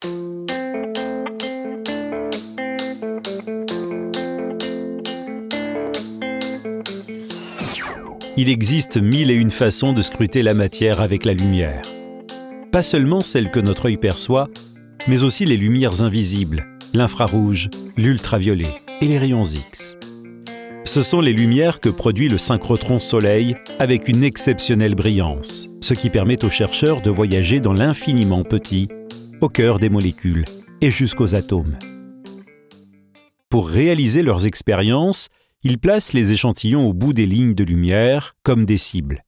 Il existe 1001 façons de scruter la matière avec la lumière. Pas seulement celles que notre œil perçoit, mais aussi les lumières invisibles, l'infrarouge, l'ultraviolet et les rayons X. Ce sont les lumières que produit le synchrotron Soleil avec une exceptionnelle brillance, ce qui permet aux chercheurs de voyager dans l'infiniment petit, au cœur des molécules et jusqu'aux atomes. Pour réaliser leurs expériences, ils placent les échantillons au bout des lignes de lumière comme des cibles.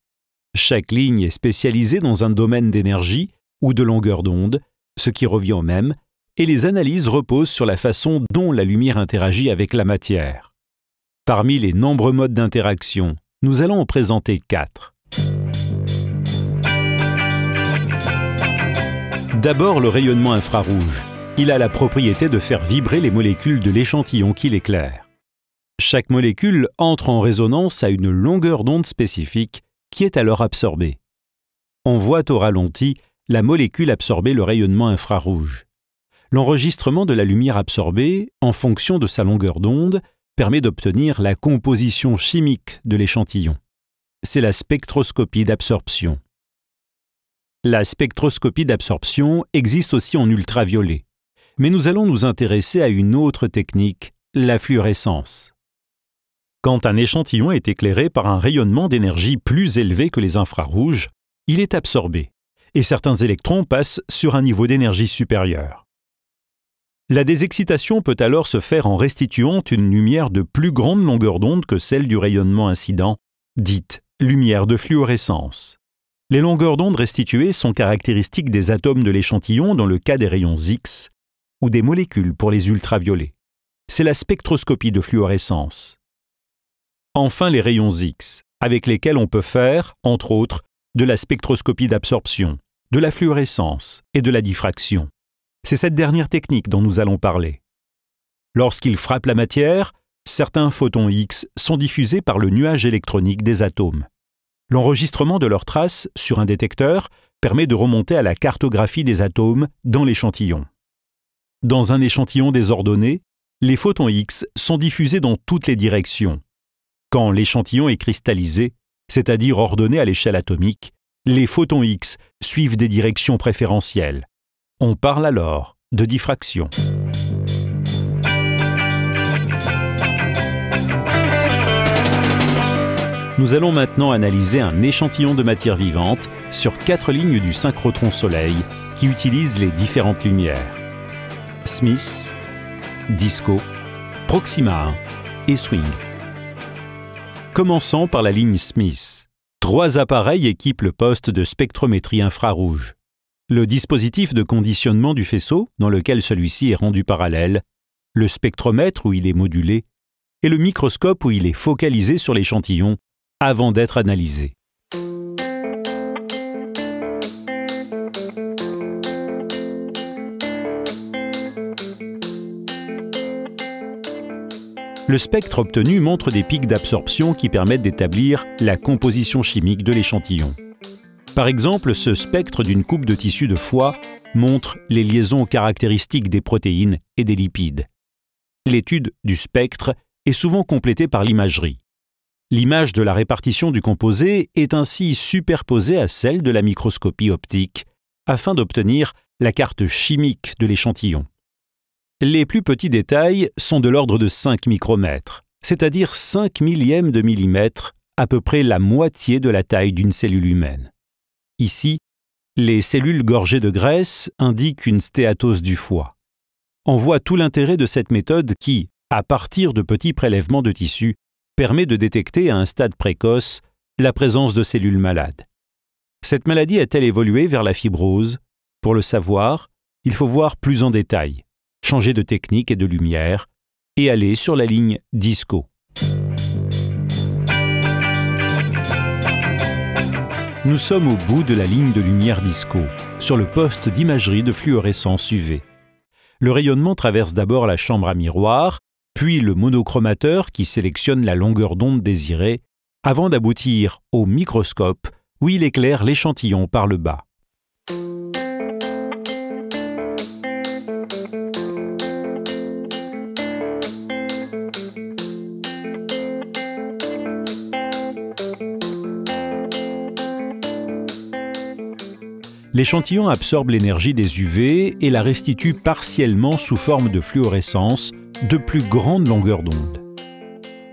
Chaque ligne est spécialisée dans un domaine d'énergie ou de longueur d'onde, ce qui revient au même, et les analyses reposent sur la façon dont la lumière interagit avec la matière. Parmi les nombreux modes d'interaction, nous allons en présenter 4. D'abord, le rayonnement infrarouge. Il a la propriété de faire vibrer les molécules de l'échantillon qui l'éclaire. Chaque molécule entre en résonance à une longueur d'onde spécifique qui est alors absorbée. On voit au ralenti la molécule absorber le rayonnement infrarouge. L'enregistrement de la lumière absorbée, en fonction de sa longueur d'onde, permet d'obtenir la composition chimique de l'échantillon. C'est la spectroscopie d'absorption. La spectroscopie d'absorption existe aussi en ultraviolet, mais nous allons nous intéresser à une autre technique, la fluorescence. Quand un échantillon est éclairé par un rayonnement d'énergie plus élevé que les infrarouges, il est absorbé, et certains électrons passent sur un niveau d'énergie supérieur. La désexcitation peut alors se faire en restituant une lumière de plus grande longueur d'onde que celle du rayonnement incident, dite lumière de fluorescence. Les longueurs d'onde restituées sont caractéristiques des atomes de l'échantillon dans le cas des rayons X, ou des molécules pour les ultraviolets. C'est la spectroscopie de fluorescence. Enfin, les rayons X, avec lesquels on peut faire, entre autres, de la spectroscopie d'absorption, de la fluorescence et de la diffraction. C'est cette dernière technique dont nous allons parler. Lorsqu'ils frappent la matière, certains photons X sont diffusés par le nuage électronique des atomes. L'enregistrement de leurs traces sur un détecteur permet de remonter à la cartographie des atomes dans l'échantillon. Dans un échantillon désordonné, les photons X sont diffusés dans toutes les directions. Quand l'échantillon est cristallisé, c'est-à-dire ordonné à l'échelle atomique, les photons X suivent des directions préférentielles. On parle alors de diffraction. Nous allons maintenant analyser un échantillon de matière vivante sur 4 lignes du synchrotron Soleil qui utilisent les différentes lumières. Smith, Disco, Proxima 1 et Swing. Commençons par la ligne Smith. 3 appareils équipent le poste de spectrométrie infrarouge. Le dispositif de conditionnement du faisceau, dans lequel celui-ci est rendu parallèle, le spectromètre où il est modulé, et le microscope où il est focalisé sur l'échantillon avant d'être analysé. Le spectre obtenu montre des pics d'absorption qui permettent d'établir la composition chimique de l'échantillon. Par exemple, ce spectre d'une coupe de tissu de foie montre les liaisons caractéristiques des protéines et des lipides. L'étude du spectre est souvent complétée par l'imagerie. L'image de la répartition du composé est ainsi superposée à celle de la microscopie optique afin d'obtenir la carte chimique de l'échantillon. Les plus petits détails sont de l'ordre de 5 micromètres, c'est-à-dire 5 millièmes de millimètre, à peu près la moitié de la taille d'une cellule humaine. Ici, les cellules gorgées de graisse indiquent une stéatose du foie. On voit tout l'intérêt de cette méthode qui, à partir de petits prélèvements de tissu, permet de détecter à un stade précoce la présence de cellules malades. Cette maladie a-t-elle évolué vers la fibrose? Pour le savoir, il faut voir plus en détail, changer de technique et de lumière, et aller sur la ligne Disco. Nous sommes au bout de la ligne de lumière Disco, sur le poste d'imagerie de fluorescence UV. Le rayonnement traverse d'abord la chambre à miroir, puis le monochromateur qui sélectionne la longueur d'onde désirée, avant d'aboutir au microscope où il éclaire l'échantillon par le bas. l'échantillon absorbe l'énergie des UV et la restitue partiellement sous forme de fluorescence de plus grande longueur d'onde.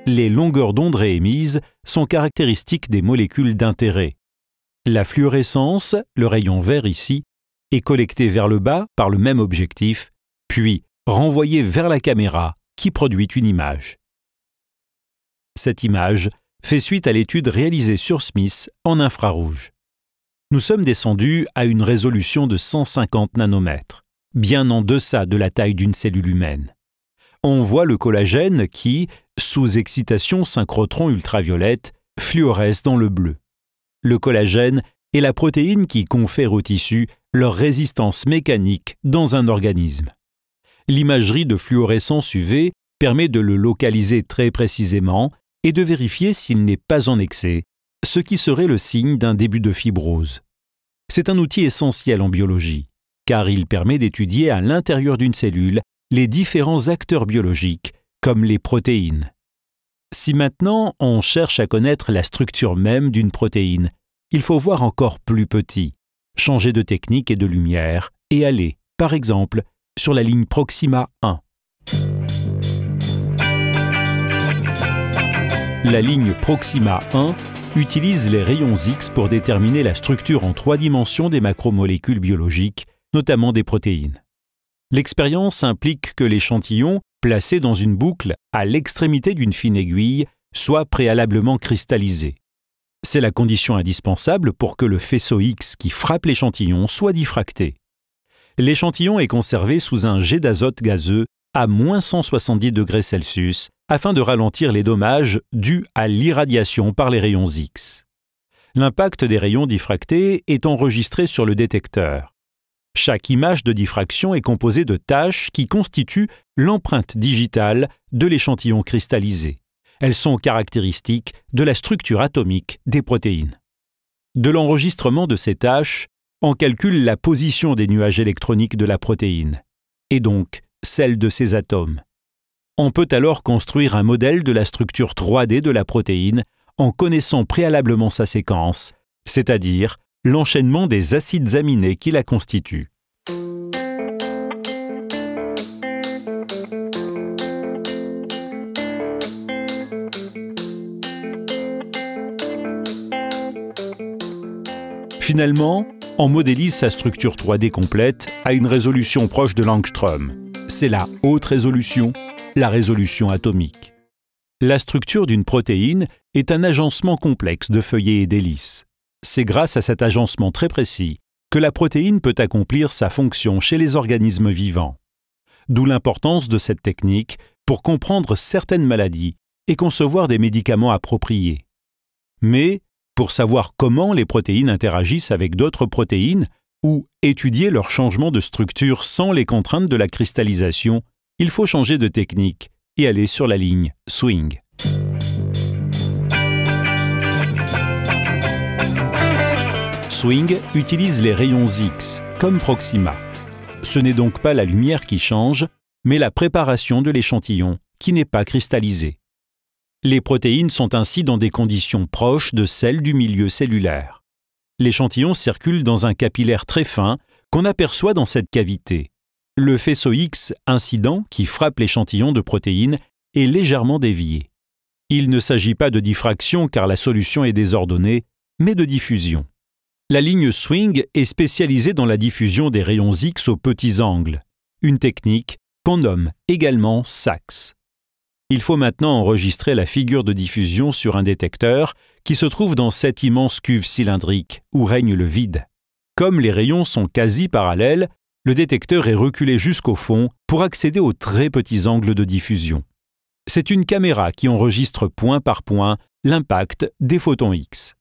Les longueurs d'onde réémises sont caractéristiques des molécules d'intérêt. La fluorescence, le rayon vert ici, est collectée vers le bas par le même objectif, puis renvoyée vers la caméra qui produit une image. Cette image fait suite à l'étude réalisée sur Smith en infrarouge. Nous sommes descendus à une résolution de 150 nanomètres, bien en deçà de la taille d'une cellule humaine. On voit le collagène qui, sous excitation synchrotron ultraviolette, fluoresce dans le bleu. Le collagène est la protéine qui confère au tissu leur résistance mécanique dans un organisme. L'imagerie de fluorescence UV permet de le localiser très précisément et de vérifier s'il n'est pas en excès, ce qui serait le signe d'un début de fibrose. C'est un outil essentiel en biologie, car il permet d'étudier à l'intérieur d'une cellule les différents acteurs biologiques, comme les protéines. Si maintenant on cherche à connaître la structure même d'une protéine, il faut voir encore plus petit, changer de technique et de lumière, et aller, par exemple, sur la ligne Proxima 1. La ligne Proxima 1 utilise les rayons X pour déterminer la structure en 3 dimensions des macromolécules biologiques, notamment des protéines. L'expérience implique que l'échantillon, placé dans une boucle à l'extrémité d'une fine aiguille, soit préalablement cristallisé. C'est la condition indispensable pour que le faisceau X qui frappe l'échantillon soit diffracté. L'échantillon est conservé sous un jet d'azote gazeux à moins 170 degrés Celsius afin de ralentir les dommages dus à l'irradiation par les rayons X. L'impact des rayons diffractés est enregistré sur le détecteur. Chaque image de diffraction est composée de taches qui constituent l'empreinte digitale de l'échantillon cristallisé. Elles sont caractéristiques de la structure atomique des protéines. De l'enregistrement de ces taches, on calcule la position des nuages électroniques de la protéine, et donc celle de ses atomes. On peut alors construire un modèle de la structure 3D de la protéine en connaissant préalablement sa séquence, c'est-à-dire l'enchaînement des acides aminés qui la constituent. Finalement, on modélise sa structure 3D complète à une résolution proche de l'angstrom. C'est la haute résolution, la résolution atomique. La structure d'une protéine est un agencement complexe de feuillets et d'hélices. C'est grâce à cet agencement très précis que la protéine peut accomplir sa fonction chez les organismes vivants. D'où l'importance de cette technique pour comprendre certaines maladies et concevoir des médicaments appropriés. Mais, pour savoir comment les protéines interagissent avec d'autres protéines ou étudier leur changement de structure sans les contraintes de la cristallisation, il faut changer de technique et aller sur la ligne swing. Swing utilise les rayons X, comme Proxima. Ce n'est donc pas la lumière qui change, mais la préparation de l'échantillon, qui n'est pas cristallisé. Les protéines sont ainsi dans des conditions proches de celles du milieu cellulaire. L'échantillon circule dans un capillaire très fin qu'on aperçoit dans cette cavité. Le faisceau X incident qui frappe l'échantillon de protéines est légèrement dévié. Il ne s'agit pas de diffraction car la solution est désordonnée, mais de diffusion. La ligne swing est spécialisée dans la diffusion des rayons X aux petits angles, une technique qu'on nomme également SAX. Il faut maintenant enregistrer la figure de diffusion sur un détecteur qui se trouve dans cette immense cuve cylindrique où règne le vide. Comme les rayons sont quasi parallèles, le détecteur est reculé jusqu'au fond pour accéder aux très petits angles de diffusion. C'est une caméra qui enregistre point par point l'impact des photons X.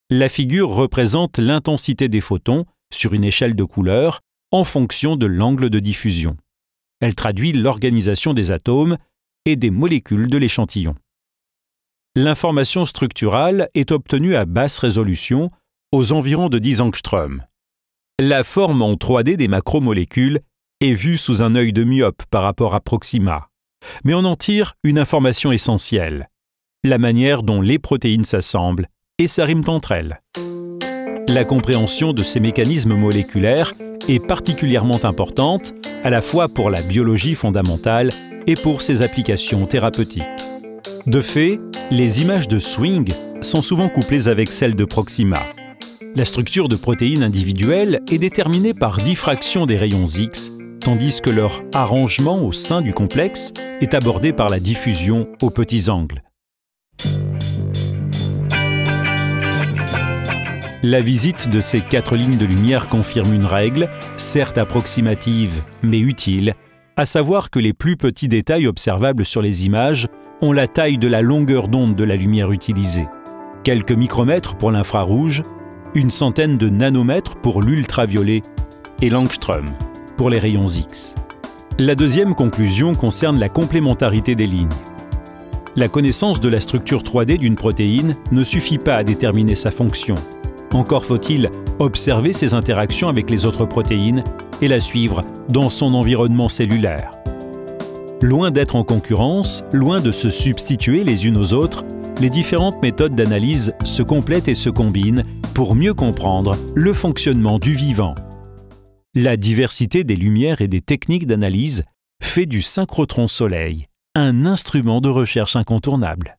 La figure représente l'intensité des photons sur une échelle de couleurs en fonction de l'angle de diffusion. Elle traduit l'organisation des atomes et des molécules de l'échantillon. L'information structurale est obtenue à basse résolution, aux environs de 10 angstroms. La forme en 3D des macromolécules est vue sous un œil de myope par rapport à Proxima, mais on en tire une information essentielle, la manière dont les protéines s'assemblent et s'arriment entre elles. La compréhension de ces mécanismes moléculaires est particulièrement importante à la fois pour la biologie fondamentale et pour ses applications thérapeutiques. De fait, les images de Swing sont souvent couplées avec celles de Proxima. La structure de protéines individuelles est déterminée par diffraction des rayons X, tandis que leur arrangement au sein du complexe est abordé par la diffusion aux petits angles. La visite de ces 4 lignes de lumière confirme une règle, certes approximative mais utile, à savoir que les plus petits détails observables sur les images ont la taille de la longueur d'onde de la lumière utilisée. Quelques micromètres pour l'infrarouge, une centaine de nanomètres pour l'ultraviolet et l'angstrom pour les rayons X. La deuxième conclusion concerne la complémentarité des lignes. La connaissance de la structure 3D d'une protéine ne suffit pas à déterminer sa fonction. Encore faut-il observer ses interactions avec les autres protéines et la suivre dans son environnement cellulaire. Loin d'être en concurrence, loin de se substituer les unes aux autres, les différentes méthodes d'analyse se complètent et se combinent pour mieux comprendre le fonctionnement du vivant. La diversité des lumières et des techniques d'analyse fait du synchrotron Soleil un instrument de recherche incontournable.